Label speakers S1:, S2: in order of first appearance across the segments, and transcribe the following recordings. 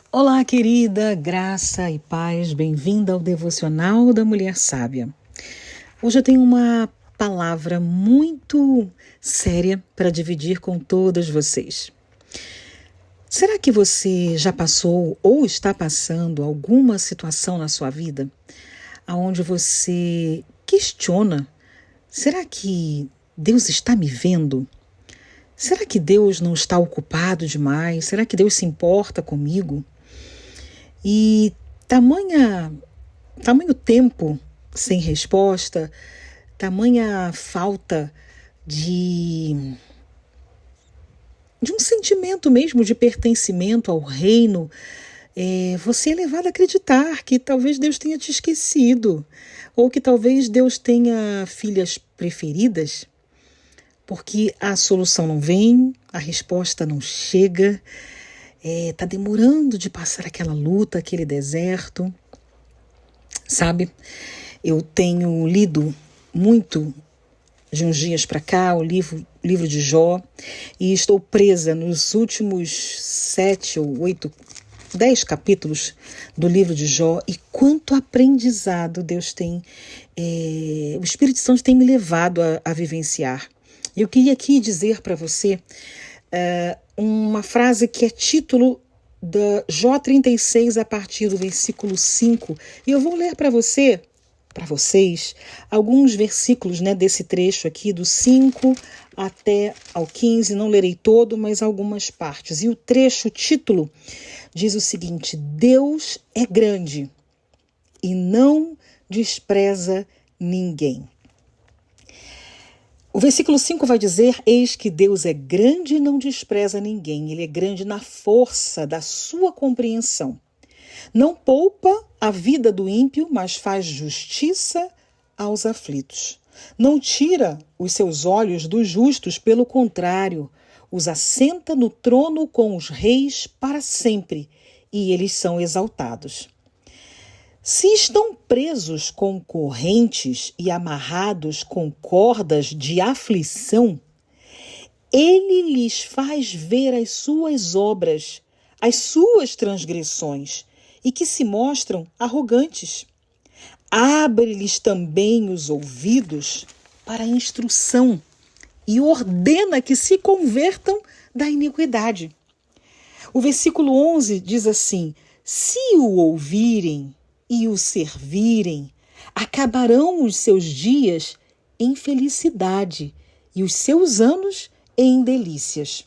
S1: Olá, querida, graça e paz, bem-vinda ao Devocional da Mulher Sábia. Hoje eu tenho uma palavra muito séria para dividir com todas vocês. Será que você já passou ou está passando alguma situação na sua vida onde você questiona: será que Deus está me vendo? Será que Deus não está ocupado demais? Será que Deus se importa comigo? E tamanho tempo sem resposta, tamanha falta de um sentimento mesmo de pertencimento ao reino, você é levado a acreditar que talvez Deus tenha te esquecido, ou que talvez Deus tenha filhas preferidas, porque a solução não vem, a resposta não chega. Está demorando de passar aquela luta, aquele deserto, sabe? Eu tenho lido muito de uns dias para cá o livro de Jó e estou presa nos últimos 7 ou 8, 10 capítulos do livro de Jó, e quanto aprendizado Deus tem, o Espírito Santo tem me levado a vivenciar. Eu queria aqui dizer para você uma frase que é título da Jó 36, a partir do versículo 5. E eu vou ler para vocês, alguns versículos, desse trecho aqui, do 5 até ao 15. Não lerei todo, mas algumas partes. E o trecho, o título, diz o seguinte: Deus é grande e não despreza ninguém. O versículo 5 vai dizer: eis que Deus é grande e não despreza ninguém. Ele é grande na força da sua compreensão. Não poupa a vida do ímpio, mas faz justiça aos aflitos. Não tira os seus olhos dos justos, pelo contrário, os assenta no trono com os reis para sempre, e eles são exaltados. Se estão presos com correntes e amarrados com cordas de aflição, ele lhes faz ver as suas obras, as suas transgressões, e que se mostram arrogantes. Abre-lhes também os ouvidos para a instrução e ordena que se convertam da iniquidade. O versículo 11 diz assim: se o ouvirem e o servirem, acabarão os seus dias em felicidade e os seus anos em delícias.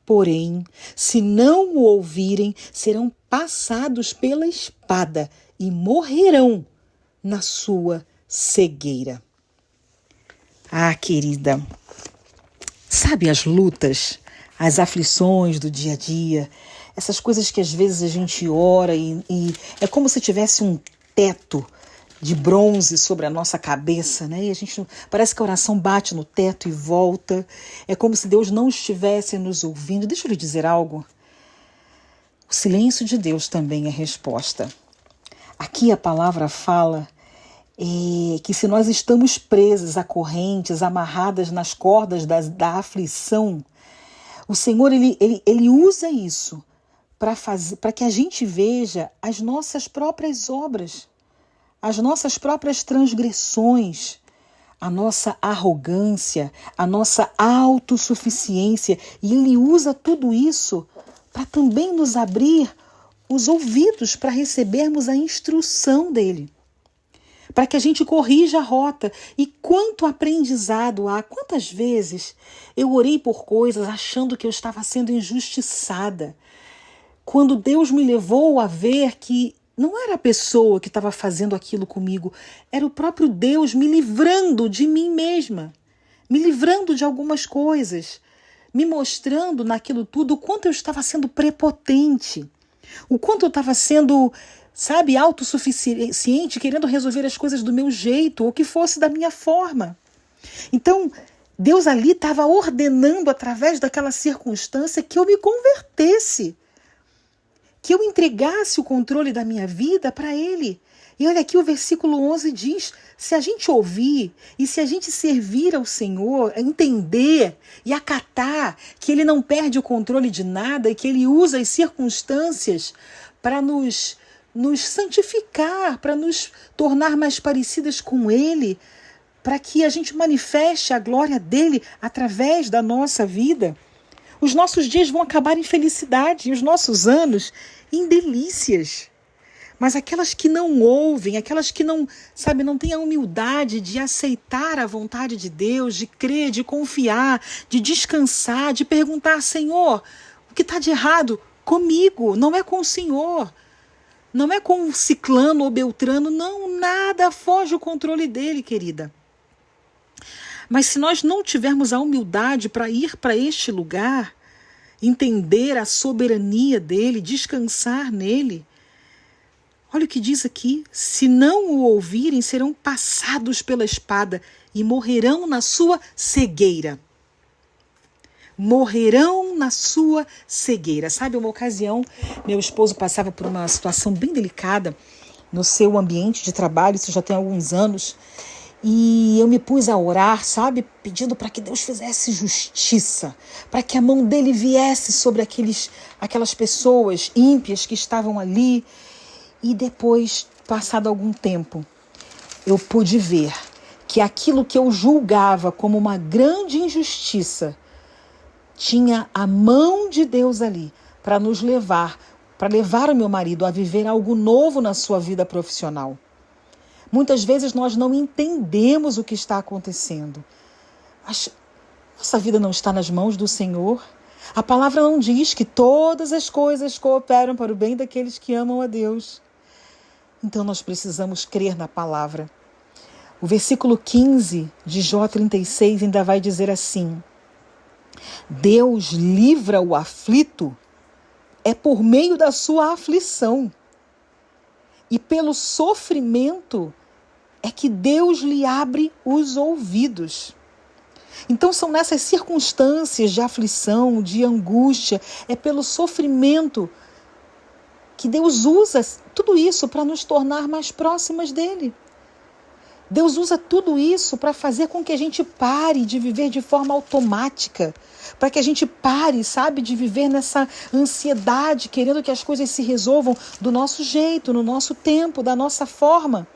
S1: Porém, se não o ouvirem, serão passados pela espada e morrerão na sua cegueira. Ah, querida, sabe as lutas, as aflições do dia a dia, essas coisas que às vezes a gente ora e é como se tivesse um teto de bronze sobre a nossa cabeça, E a gente parece que a oração bate no teto e volta. É como se Deus não estivesse nos ouvindo. Deixa eu lhe dizer algo. O silêncio de Deus também é resposta. Aqui a palavra fala que se nós estamos presos a correntes, amarradas nas cordas da aflição, o Senhor ele usa isso para que a gente veja as nossas próprias obras, as nossas próprias transgressões, a nossa arrogância, a nossa autossuficiência. E Ele usa tudo isso para também nos abrir os ouvidos para recebermos a instrução dEle, para que a gente corrija a rota. E quanto aprendizado há! Quantas vezes eu orei por coisas achando que eu estava sendo injustiçada, quando Deus me levou a ver que não era a pessoa que estava fazendo aquilo comigo, era o próprio Deus me livrando de mim mesma, me livrando de algumas coisas, me mostrando naquilo tudo o quanto eu estava sendo prepotente, o quanto eu estava sendo, autossuficiente, querendo resolver as coisas do meu jeito, ou que fosse da minha forma. Então, Deus ali estava ordenando, através daquela circunstância, que eu me convertesse, que eu entregasse o controle da minha vida para Ele. E olha aqui, o versículo 11 diz: se a gente ouvir e se a gente servir ao Senhor, entender e acatar que Ele não perde o controle de nada e que Ele usa as circunstâncias para nos santificar, para nos tornar mais parecidas com Ele, para que a gente manifeste a glória dele através da nossa vida. Os nossos dias vão acabar em felicidade e os nossos anos em delícias. Mas aquelas que não ouvem, aquelas que não têm a humildade de aceitar a vontade de Deus, de crer, de confiar, de descansar, de perguntar: Senhor, o que está de errado comigo? Não é com o Senhor. Não é com o ciclano ou beltrano. Não, nada foge o controle dele, querida. Mas se nós não tivermos a humildade para ir para este lugar, entender a soberania dele, descansar nele, olha o que diz aqui: se não o ouvirem, serão passados pela espada e morrerão na sua cegueira. Morrerão na sua cegueira. Sabe, uma ocasião, meu esposo passava por uma situação bem delicada no seu ambiente de trabalho, isso já tem alguns anos, e eu me pus a orar, sabe, pedindo para que Deus fizesse justiça, para que a mão dele viesse sobre aquelas pessoas ímpias que estavam ali. E depois, passado algum tempo, eu pude ver que aquilo que eu julgava como uma grande injustiça tinha a mão de Deus ali para nos levar, para levar o meu marido a viver algo novo na sua vida profissional. Muitas vezes nós não entendemos o que está acontecendo. Mas nossa vida não está nas mãos do Senhor. A palavra não diz que todas as coisas cooperam para o bem daqueles que amam a Deus. Então nós precisamos crer na palavra. O versículo 15 de Jó 36 ainda vai dizer assim: Deus livra o aflito é por meio da sua aflição, e pelo sofrimento é que Deus lhe abre os ouvidos. Então são nessas circunstâncias de aflição, de angústia, é pelo sofrimento que Deus usa tudo isso para nos tornar mais próximas dele. Deus usa tudo isso para fazer com que a gente pare de viver de forma automática, para que a gente pare, sabe, de viver nessa ansiedade, querendo que as coisas se resolvam do nosso jeito, no nosso tempo, da nossa forma,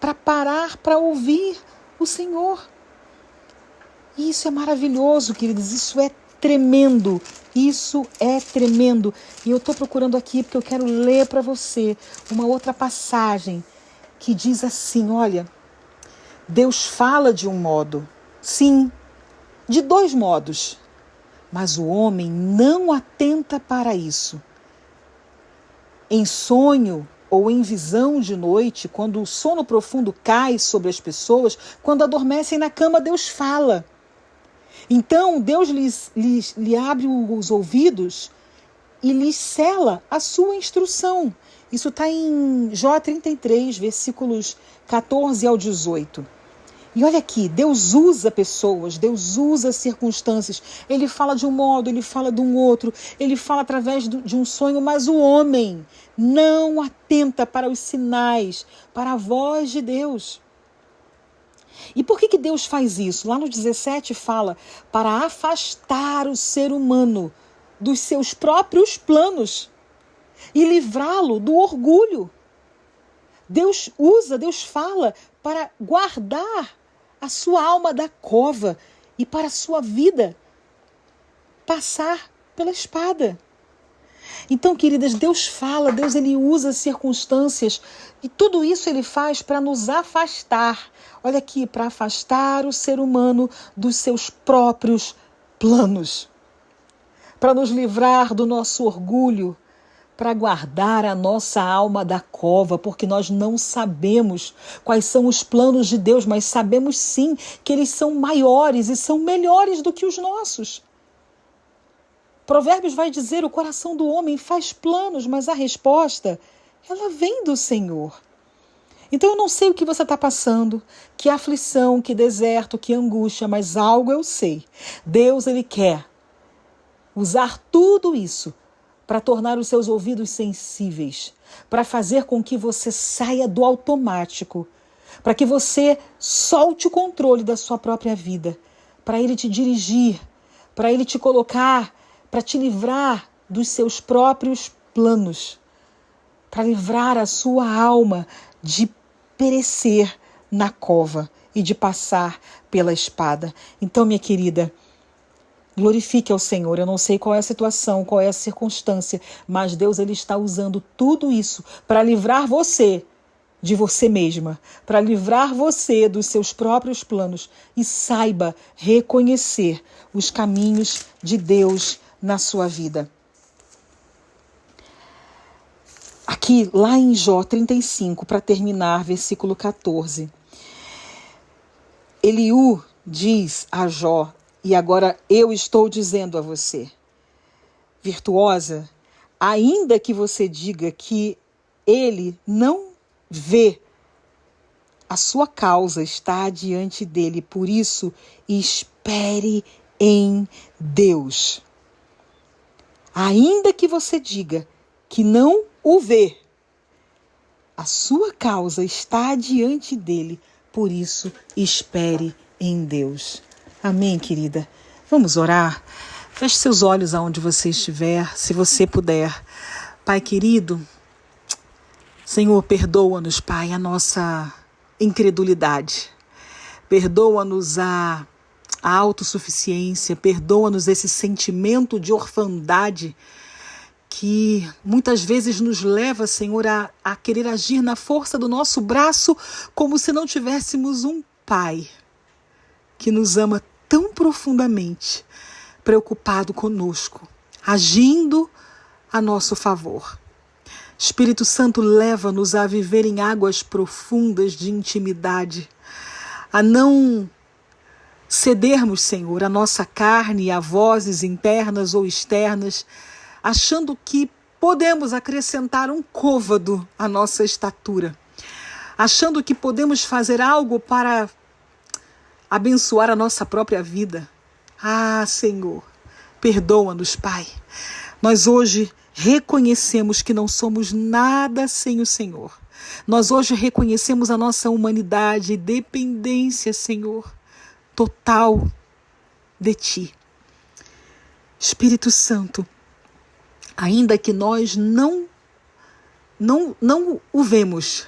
S1: para parar para ouvir o Senhor. E isso é maravilhoso, queridos, isso é tremendo, isso é tremendo. E eu estou procurando aqui porque eu quero ler para você uma outra passagem que diz assim, olha, Deus fala de um modo, sim, de dois modos, mas o homem não atenta para isso. Em sonho ou em visão de noite, quando o sono profundo cai sobre as pessoas, quando adormecem na cama, Deus fala. Então, Deus lhe abre os ouvidos e lhes sela a sua instrução. Isso está em Jó 33, versículos 14 ao 18. E olha aqui, Deus usa pessoas, Deus usa circunstâncias. Ele fala de um modo, ele fala de um outro, ele fala através de um sonho, mas o homem não atenta para os sinais, para a voz de Deus. E por que Deus faz isso? Lá no 17 fala, para afastar o ser humano dos seus próprios planos e livrá-lo do orgulho. Deus fala para guardar a sua alma da cova e para a sua vida passar pela espada. Então, queridas, Deus fala, Deus ele usa circunstâncias e tudo isso ele faz para nos afastar. Olha aqui, para afastar o ser humano dos seus próprios planos, para nos livrar do nosso orgulho, para guardar a nossa alma da cova, porque nós não sabemos quais são os planos de Deus, mas sabemos sim que eles são maiores e são melhores do que os nossos. Provérbios vai dizer, o coração do homem faz planos, mas a resposta, ela vem do Senhor. Então eu não sei o que você está passando, que aflição, que deserto, que angústia, mas algo eu sei. Deus, ele quer usar tudo isso para tornar os seus ouvidos sensíveis, para fazer com que você saia do automático, para que você solte o controle da sua própria vida, para ele te dirigir, para ele te colocar, para te livrar dos seus próprios planos. para livrar a sua alma de perecer na cova e de passar pela espada. Então, minha querida, glorifique ao Senhor. Eu não sei qual é a situação, qual é a circunstância, mas Deus ele está usando tudo isso para livrar você de você mesma, para livrar você dos seus próprios planos, e saiba reconhecer os caminhos de Deus na sua vida. Aqui, lá em Jó 35, para terminar, versículo 14. Eliú diz a Jó, e agora eu estou dizendo a você, virtuosa, ainda que você diga que ele não vê, a sua causa está diante dele, por isso espere em Deus. Ainda que você diga que não o vê, a sua causa está diante dele, por isso espere em Deus. Amém, querida? Vamos orar? Feche seus olhos aonde você estiver, se você puder. Pai querido, Senhor, perdoa-nos, Pai, a nossa incredulidade. Perdoa-nos a autossuficiência, perdoa-nos esse sentimento de orfandade que muitas vezes nos leva, Senhor, a querer agir na força do nosso braço, como se não tivéssemos um Pai que nos ama tão profundamente, preocupado conosco, agindo a nosso favor. Espírito Santo, leva-nos a viver em águas profundas de intimidade, a não cedermos, Senhor, a nossa carne a vozes internas ou externas, achando que podemos acrescentar um côvado à nossa estatura, achando que podemos fazer algo para abençoar a nossa própria vida. Ah, Senhor, perdoa-nos, Pai. Nós hoje reconhecemos que não somos nada sem o Senhor. Nós hoje reconhecemos a nossa humanidade e dependência, Senhor, total de Ti. Espírito Santo, ainda que nós não o vemos,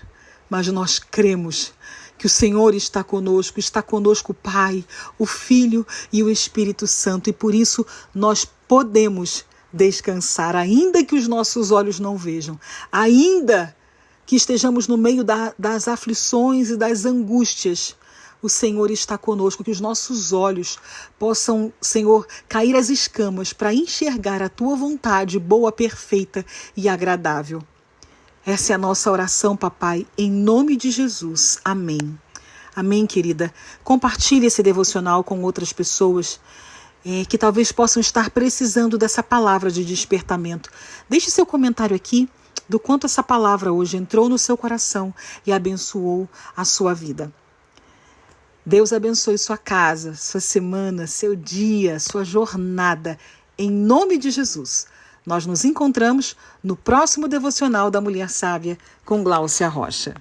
S1: mas nós cremos que o Senhor está conosco o Pai, o Filho e o Espírito Santo, e por isso nós podemos descansar, ainda que os nossos olhos não vejam, ainda que estejamos no meio das aflições e das angústias, o Senhor está conosco, que os nossos olhos possam, Senhor, cair as escamas para enxergar a Tua vontade boa, perfeita e agradável. Essa é a nossa oração, Papai, em nome de Jesus. Amém. Amém, querida. Compartilhe esse devocional com outras pessoas que talvez possam estar precisando dessa palavra de despertamento. Deixe seu comentário aqui do quanto essa palavra hoje entrou no seu coração e abençoou a sua vida. Deus abençoe sua casa, sua semana, seu dia, sua jornada, em nome de Jesus. Nós nos encontramos no próximo Devocional da Mulher Sábia com Gláucia Rocha.